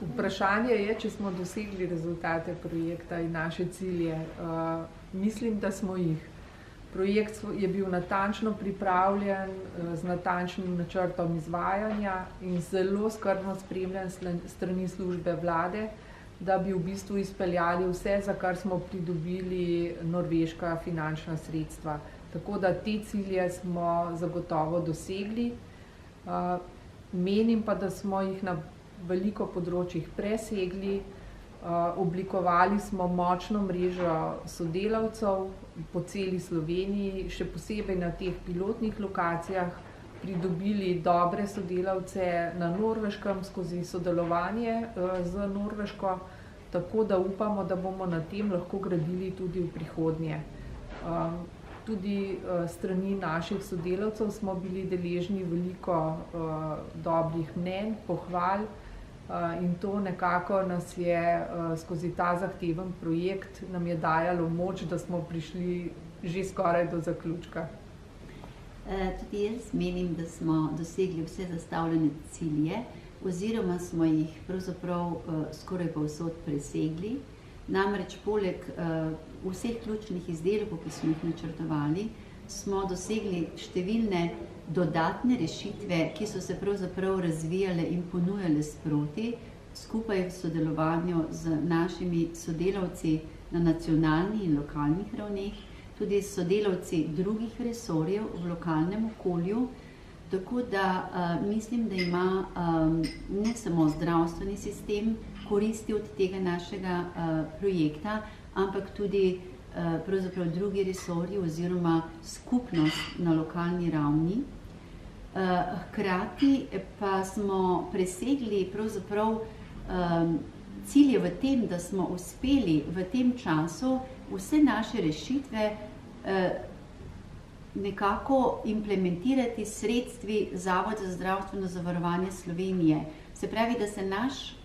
Vprašanje je, če smo dosegli rezultate projekta in naše cilje. Mislim, da smo jih. Projekt je bil natančno pripravljen, z natančnim načrtom izvajanja in zelo skrbno spremljan strani službe vlade, da bi v bistvu izpeljali vse, za kar smo pridobili norveška finančna sredstva. Tako da te cilje smo zagotovo dosegli. Menim pa, da smo jih na veliko področjih presegli. Oblikovali smo močno mrežo sodelavcev po celi Sloveniji, še posebej na teh pilotnih lokacijah, pridobili dobre sodelavce na Norveškem skozi sodelovanje z Norveško, tako da upamo, da bomo na tem lahko gradili tudi v prihodnje. Tudi strani naših sodelavcev smo bili deležni veliko dobrih mnenj, pohval, in to nekako nas je skozi ta zahteven projekt nam je dajalo moč, da smo prišli že skoraj do zaključka. Tudi jaz menim, da smo dosegli vse zastavljene cilje oziroma smo jih pravzaprav skoraj povsod presegli. Namreč poleg vseh ključnih izdelkov, ki smo jih načrtovali, smo dosegli številne dodatne rešitve, ki so se pravzaprav razvijale in ponujale sproti, skupaj v sodelovanju z našimi sodelavci na nacionalnih in lokalnih ravneh, tudi s sodelavci drugih resorjev v lokalnem okolju. Tako da mislim, da ima ne samo zdravstveni sistem koristi od tega našega projekta, ampak tudi pravzaprav drugi resorji oziroma skupnost na lokalni ravni. Hkrati pa smo presegli pravzaprav cilje v tem, da smo uspeli v tem času vse naše rešitve nekako implementirati s sredstvi Zavoda za zdravstveno zavarovanje Slovenije. Se pravi, da se naš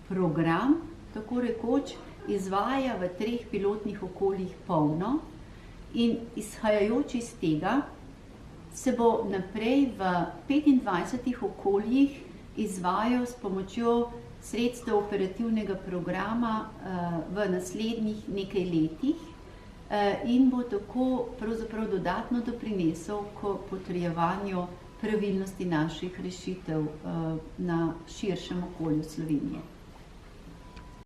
program, tako rekoč, izvaja v 3 pilotnih okoljih polno in izhajajoč iz tega se bo naprej v 25 okoljih izvajal s pomočjo sredstev operativnega programa v naslednjih nekaj letih in bo tako pravzaprav dodatno doprinesel k potrjevanju pravilnosti naših rešitev na širšem okolju Slovenije.